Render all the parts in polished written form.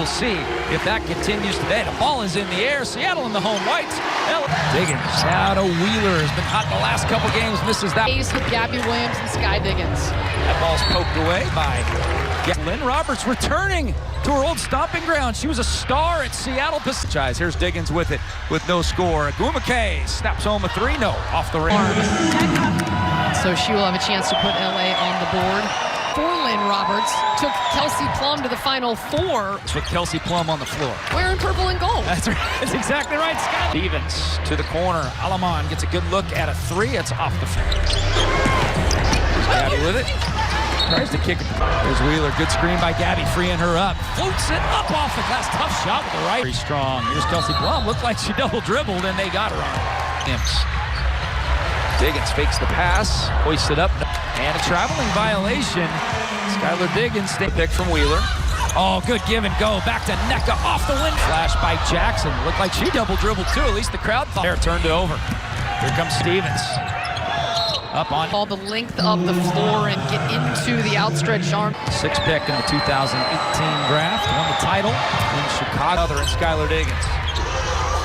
we'll see if that continues today. The ball is in the air. Seattle in the home whites. Diggins now to Wheeler. Has been hot the last couple games. Misses that. Ace with Gabby Williams and Sky Diggins. That ball's poked away by Lynn Roberts, returning to her old stomping ground. She was a star at Seattle Pacific. Here's Diggins with it, with no score. Agumake snaps home a three. No, off the rim. So she will have a chance to put LA on the board. For Lynn Roberts, took Kelsey Plum to the Final Four. It's with Kelsey Plum on the floor. Wearing purple and gold. That's right. That's exactly right, Scott. Stevens to the corner. Alamon gets a good look at a three. It's off the fence. Gabby with it. Tries to kick it. There's Wheeler. Good screen by Gabby, freeing her up. Floats it up off the glass. Tough shot with the right. Very strong. Here's Kelsey Plum. Looked like she double dribbled, and they got her on it. Diggins fakes the pass. Hoists it up. And a traveling violation. Skylar Diggins, pick from Wheeler. Oh, good give and go. Back to Nneka off the wind. Flash by Jackson. Looked like she double dribbled too. At least the crowd thought. There, turned it over. Here comes Stevens. Up on all the length of the floor and get into the outstretched arm. Sixth pick in the 2018 draft. Won the title in Chicago. Other and Skylar Diggins.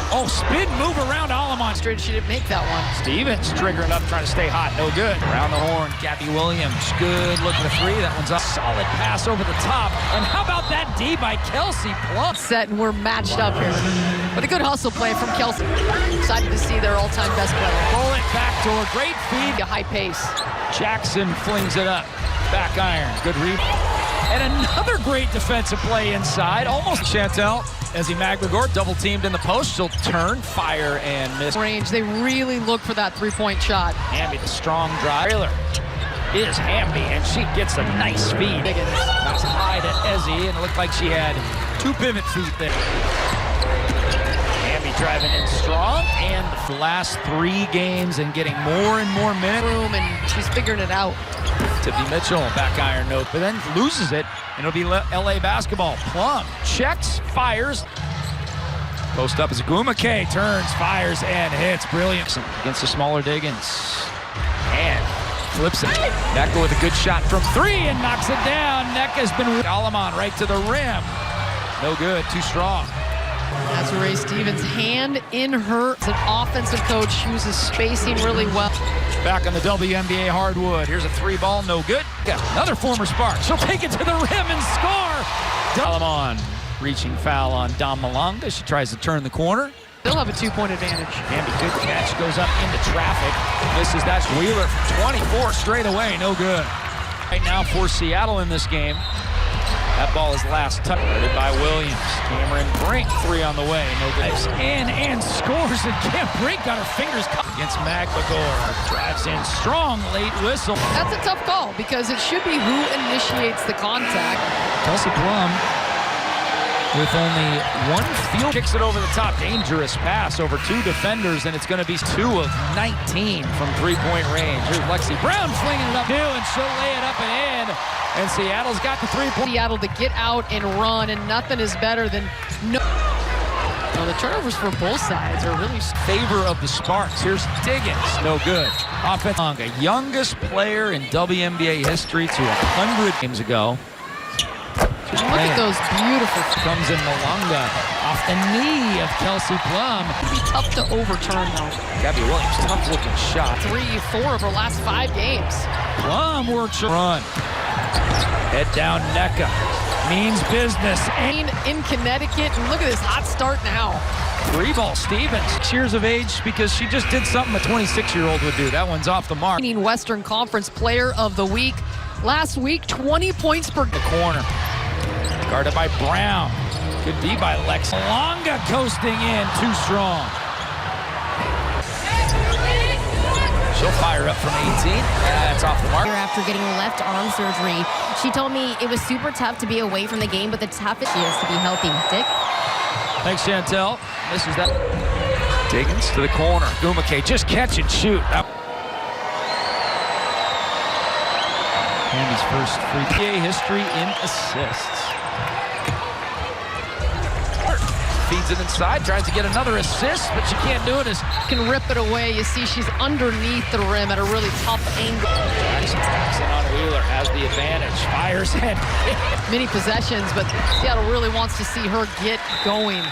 Oh, spin move around Alamon. She didn't make that one. Stevens triggering up, trying to stay hot. No good. Around the horn, Gabby Williams. Good look at the three. That one's up. Solid pass over the top. And how about that D by Kelsey Plum? Set, and we're matched up here. But a good hustle play from Kelsey. Excited to see their all-time best player. Pull it backdoor. Great feed. A high pace. Jackson flings it up. Back iron. Good rebound. And another great defensive play inside. Almost Chantel. Ezzie Magligor double teamed in the post. She'll turn, fire, and miss. Range. They really look for that three-point shot. Hamby, the strong drive. Trailer is Hamby, and she gets a nice feed. That's high to Ezzie, and it looked like she had two pivot feet there. Hamby driving in strong, and the last 3 games and getting more and more minutes. And she's figuring it out. Tiffany Mitchell, back iron note, but then loses it, and it'll be LA basketball. Plum checks, fires. Post up as Agumake turns, fires, and hits. Brilliant against the smaller Diggins. And flips it. Nneka with a good shot from 3 and knocks it down. Nneka's been with Alamon right to the rim. No good, too strong. That's Ray Stevens' hand in her. As an offensive coach, she uses spacing really well. Back on the WNBA hardwood. Here's a 3-ball, no good. Got another former Spark. She'll take it to the rim and score. Alamon reaching foul on Dom Malonga. She tries to turn the corner. They'll have a 2-point advantage. Hamby, good catch, goes up into traffic. Misses. That's Wheeler from 24 straight away, no good. Right now for Seattle in this game. That ball is last touched by Williams. Cameron Brink, 3 on the way, no good. And scores, and Cam Brink got her fingers caught against Magligor. Drives in strong, late whistle. That's a tough call because it should be who initiates the contact. Kelsey Plum with only 1 field. Kicks it over the top. Dangerous pass over 2 defenders, and it's going to be 2 of 19 from 3-point range. Here's Lexi Brown flinging it up too, and she'll lay it up and in. And Seattle's got the 3-point. Seattle to get out and run, and nothing is better than no. Well, the turnovers for both sides are really favor of the Sparks. Here's Diggins, no good. Offense, youngest player in WNBA history to 100 games ago. Look at those beautiful. Comes in Malonga off the knee of Kelsey Plum. It'd be tough to overturn though. Gabby Williams, tough looking shot. 3-4 of her last 5 games. Plum works a run. Head down Nneka. Means business. In Connecticut, and look at this hot start now. 3-ball Stevens. 6 years of age because she just did something a 26-year-old would do. That one's off the mark. Western Conference Player of the Week. Last week, 20 points per the corner. Guarded by Brown. Good D by Lex. Malonga coasting in, too strong. She'll fire up from 18. That's off the mark. After getting left arm surgery, she told me it was super tough to be away from the game, but the toughest she is to be healthy. Dick? Thanks, Chantel. Misses that. Diggins to the corner. Agumake, just catch and shoot. Hamby's first free PA history in assists. Feeds Feeds it inside, tries to get another assist, but she can't do it. Can rip it away. You see she's underneath the rim at a really tough angle. Jackson on Wheeler has the advantage. Fires in. Many possessions, but Seattle really wants to see her get going.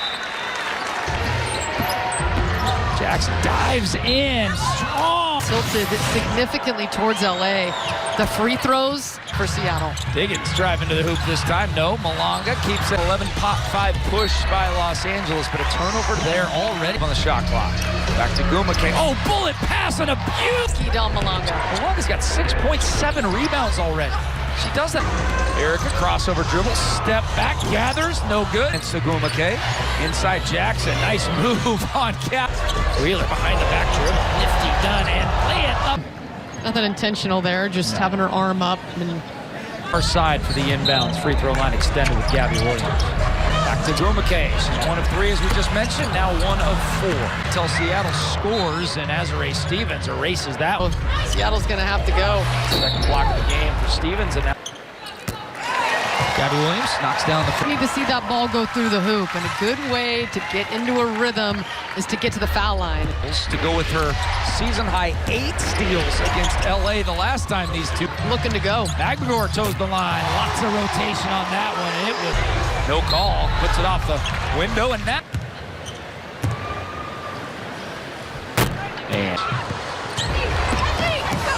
Jackson dives in strong. Tilted significantly towards LA. The free throws for Seattle. Diggins driving to the hoop this time. No, Malonga keeps it 11 pop 5 push by Los Angeles, but a turnover there already on the shot clock. Back to Gumake. Oh, bullet pass and abuse. Kidal Malonga. Malonga's got 6.7 rebounds already. She does that. Erica crossover dribble, step back, gathers, no good. And Sagumake inside Jackson. Nice move on Cap. Wheeler behind the back dribble. Nifty done and play it up. Nothing intentional there, just having her arm up. Our side for the inbounds. Free throw line extended with Gabby Williams. Back to Gumake. She's 1 of 3 as we just mentioned, now 1 of 4. Until Seattle scores and Azare Stevens erases that one. Seattle's gonna have to go. Second block of the game for Stevens, and now Gabby Williams knocks down the We need to see that ball go through the hoop, and a good way to get into a rhythm is to get to the foul line. to go with her season-high 8 steals against LA the last time these two. Looking to go. Magmagor toes the line. Lots of rotation on that one, and it was no call. Puts it off the window, and that. And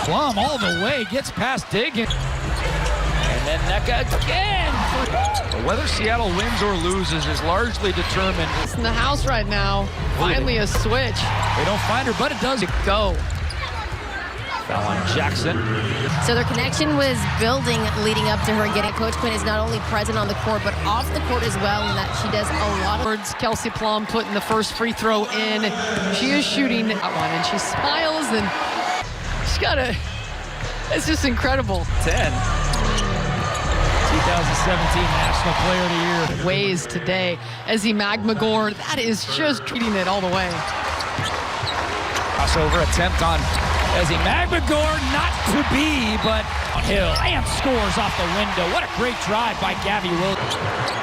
Plum all the way, gets past Diggins. And then Nneka again. But whether Seattle wins or loses is largely determined. It's in the house right now. Finally a switch. They don't find her, but it does go. Foul on Jackson. So their connection was building leading up to her getting. Coach Quinn is not only present on the court, but off the court as well, and that she does a lot of. Kelsey Plum putting the first free throw in. She is shooting that one, and she smiles, and she's got a. It's just incredible. 10. 2017 National Player of the Year. Ways today. Ezzy Magmagor, that is just treating it all the way. Crossover attempt on Ezzy Magmagor, not to be, but on Hill, and scores off the window. What a great drive by Gabby Williams.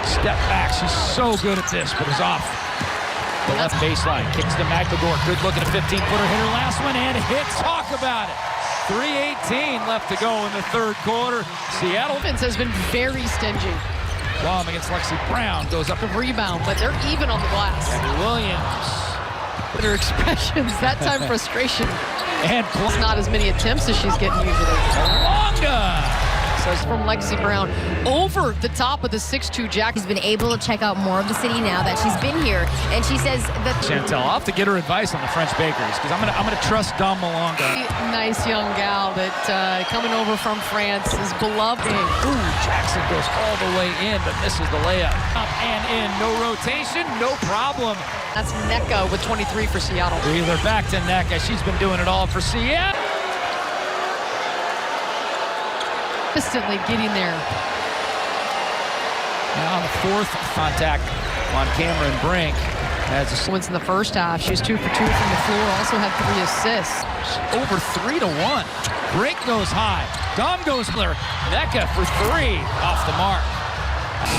Step back, she's so good at this, but is off the left baseline. Kicks to Magmagor, good look at a 15-footer, hit her last one, and hit. Talk about it. 3:18 left to go in the third quarter. Seattle Has been very stingy. Plum against Lexi Brown goes up The rebound, but they're even on the glass. Gabby Williams. Her expressions, that time frustration. And It's not as many attempts as she's getting usually. Malonga says From Lexi Brown over the top of the 6'2" Jack. She's been able to check out more of the city now that she's been here, and she says that. Chantel, I'll have to get her advice on the French bakeries because I'm gonna trust Dom Malonga. Nice young gal that coming over from France is beloved. Ooh, Jackson goes all the way in, but misses the layup. Up and in, no rotation, no problem. That's Nneka with 23 for Seattle. Wheeler back to Nneka. She's been doing it all for Seattle. Consistently getting there. Now the fourth contact on Cameron Brink. As a Wins in the first half. She's 2 for 2 from the floor. Also had 3 assists. over 3-1. Brink goes high. Dom goes clear. Nneka for 3 off the mark.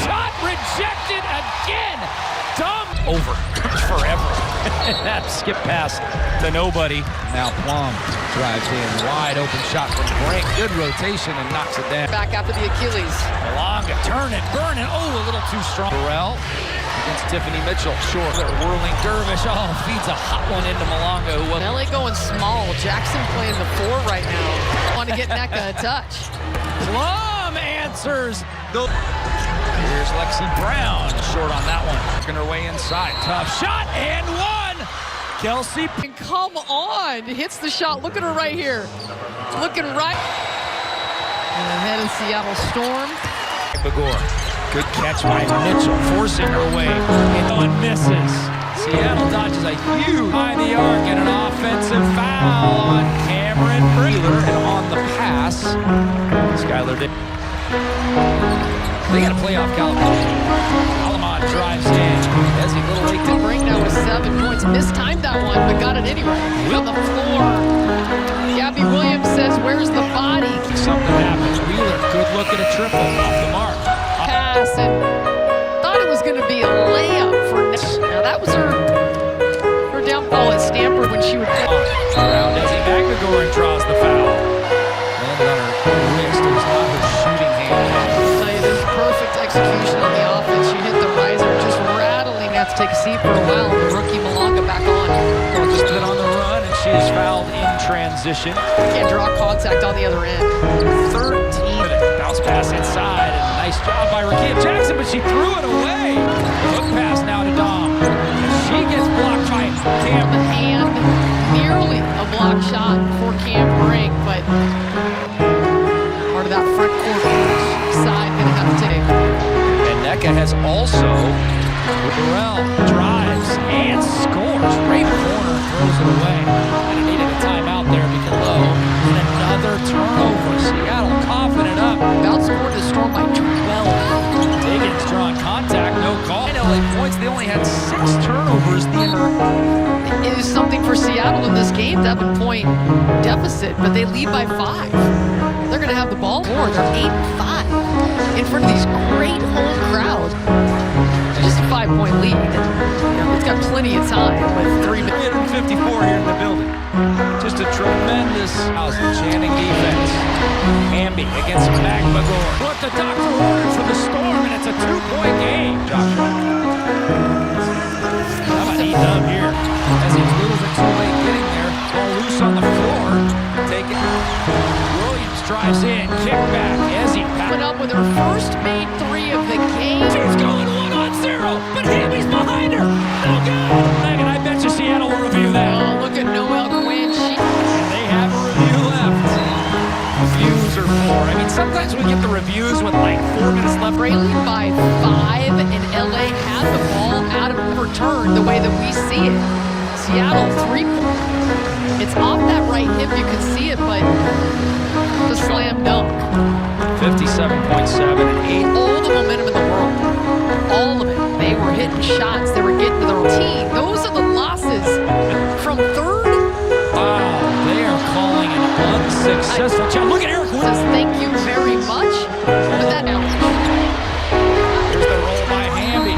Shot rejected again. Dom over forever. That skip pass to nobody. Now Plum drives in. Wide open shot from Brink. Good rotation and knocks it down. Back after the Achilles. Malonga turning, burning. Oh, a little too strong. Burrell against Tiffany Mitchell. Short. Whirling dervish. Oh, feeds a hot one into Malonga. Who was LA going small. Jackson playing the 4 right now. Want to get Nneka a touch. Plum answers. Here's Lexi Brown, short on that one. Working her way inside. Tough shot and one. Kelsey. And come on. Hits the shot. Look at her right here. Looking right. And ahead in Seattle Storm. Bagor. Good catch by Mitchell, forcing her way. And misses. Seattle dodges a huge behind the arc and an offensive foul on Cameron Breeler. And on the pass, Skylar did. They got a playoff California. Alamon drives in. Ezzy little late to Break now with 7 points. Mistimed that one, but got it anyway. On the floor. Gabby Williams says, where's the body? Something happens. Wheeler, good look at a triple off the mark. Pass and thought it was going to be a layup for Nneka. Now that was her downfall at Stanford when she would play. Around Ezzy McMagor and draws the foul. Landed on her wrist. It was not her shooting hand. I'll tell you, this is perfect execution on the offense. She hit the riser, just rattling. Have to take a seat for a while. The rookie Malanga back on. Well, just been on the run, and she is fouled in transition. Can't draw contact on the other end. 13. Bounce pass inside, and a nice job by Rakia Jackson, but she threw it away. Hook pass now to Dom. She gets blocked by Cam. And nearly a block shot for Cam Brink, but part of that front court side gonna have to take. And Nneka has also, Burrell drives and scores. Great corner, throws it away. And it needed a timeout there because low. And another turnover. Seattle coughing it up. Outscored the Storm by 12. Diggins drawing contact, no call. LA points, they only had 6 turnovers the end. It is something for Seattle in this game to have a point deficit, but they lead by 5. They're going to have the ball more. They're 8-5 in front of these great home crowds. Just a 5-point lead. It's got plenty of time with 3 minutes. 354 here in the building. Just a tremendous chanting defense. Hamby against McMagor. What the doctor ordered for the Storm, and it's a 2-point game. Joshua. How about E-Dub here? As he's a little bit too late getting there. Ball loose on the floor. Take it. Williams drives in. Kick back. Ezzy Went up with her first made 3 of the game. She's going 1-on-0, but Hamby's behind her. No good. And I bet you Seattle will review that. Oh, look at Noelle Quinn. And they have a review left. Reviews are 4. I mean, sometimes we get the reviews with like 4 minutes left. Trailing by 5, and LA had the ball out of return the way that we see it. Seattle 3. It's off that right hip. You can see it, but the slam dunk. 57.7 and 8. All the momentum in the world. All of it. They were hitting shots. They were getting to their team. Those are the losses from 3rd. Wow, they are calling an unsuccessful job. Look at Eric Wood. Says thank you very much. But that now. Here's the roll by Hamby.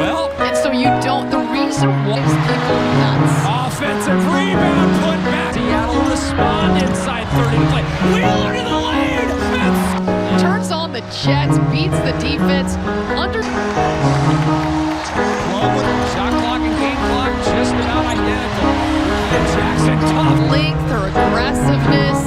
Well, and so you don't. The reason why is people nuts. Offensive rebound put back. Seattle respond inside 30 to play. Wheeler to the lead. Turns on the Jets, beats the defense. Under. Plum with shot clock and game clock just about identical. And Jackson tough. Length or aggressiveness.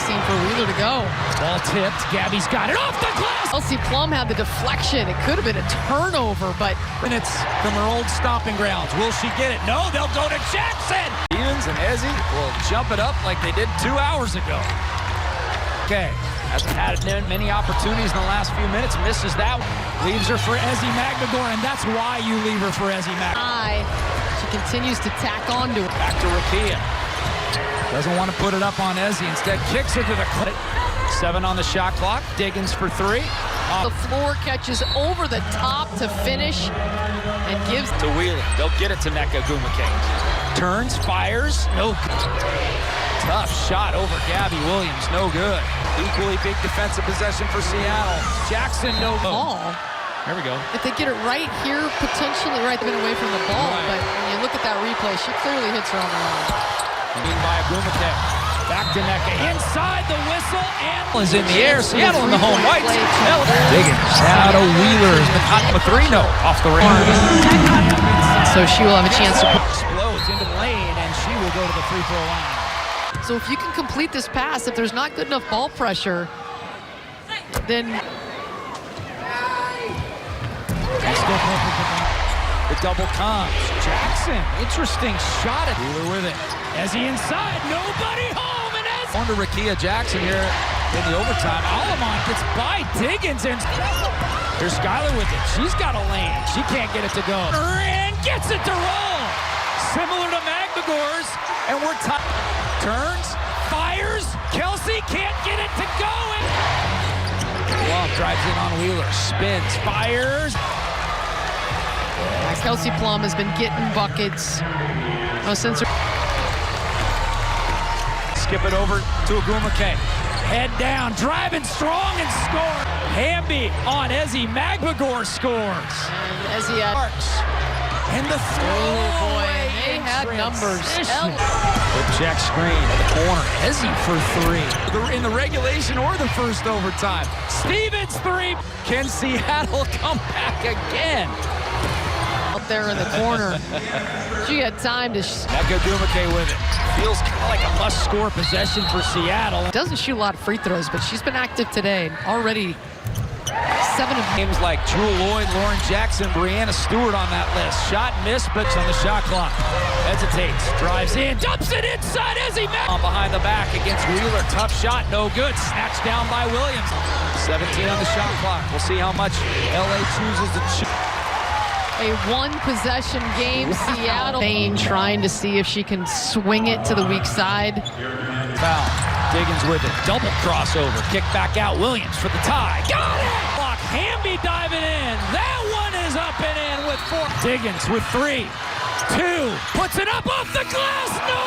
Scene for Wheeler to go. Ball tipped. Gabby's got it off the glass. Kelsey Plum had the deflection. It could have been a turnover, but minutes from her old stomping grounds. Will she get it? No, they'll go to Jackson. Stevens and Ezzy will jump it up like they did 2 hours ago. Okay, hasn't had many opportunities in the last few minutes. Misses that one. Leaves her for Ezzy McMagor, and that's why you leave her for Ezzy McMagor. she continues to tack onto it. Back to Rakia. Doesn't want to put it up on Ezzy. Instead, kicks it to the clip. 7 on the shot clock. Diggins for 3. The floor catches over the top to finish and gives to Wheeler. They'll get it to Nneka Ogwumike. Turns, fires, no good. Tough shot over Gabby Williams, no good. Equally big defensive possession for Seattle. Jackson, no ball. There we go. If they get it right here, potentially right, they've been away from the ball. Right. But when you look at that replay, she clearly hits her on the line. Being by Ogwumike. Back to Nneka, inside the whistle, and is in the air. Seattle in the home whites. Diggins out of Wheeler. A 3-0 off the rim. So she will have a chance to explodes into the lane, and she will go to the free throw line. So if you can complete this pass, if there's not good enough ball pressure, then the double comes. Jackson, interesting shot at Wheeler with it. Ezzy inside, nobody home, and Ezzy. On to Rakia Jackson here in the overtime. Alamon gets by Diggins, and here's Skyler with it. She's got a lane. She can't get it to go. And gets it to roll. Similar to McMagor's, and we're tied. Turns, fires. Kelsey can't get it to go. Plum drives in on Wheeler, spins, fires. Kelsey Plum has been getting buckets since her. Skip it over to Ogwumike. Head down, driving strong and score. Hamby on Ezzy Magbagor scores. And Ezzy Marks. And the throw. Oh boy, they had numbers. Good check screen in the corner. Ezzy for three. In the regulation or the first overtime. Stevens three. Can Seattle come back again? Out there in the corner. She had time to... Becca Dumake with it. Feels kind of like a must-score possession for Seattle. Doesn't shoot a lot of free throws, but she's been active today. Already 7 of Names like Jewel Lloyd, Lauren Jackson, Brianna Stewart on that list. Shot missed, but on the shot clock. Hesitates, drives in, dumps it inside Ezzy Mack. On behind the back against Wheeler. Tough shot, no good. Snatched down by Williams. 17 on the shot clock. We'll see how much LA chooses to shoot. a one-possession game. Seattle Payne trying to see if she can swing it to the weak side. Foul. Diggins with it. Double crossover. Kick back out. Williams for the tie. Got it! Block. Hamby diving in. That one is up and in with 4. Diggins with 3. 2. Puts it up off the glass. No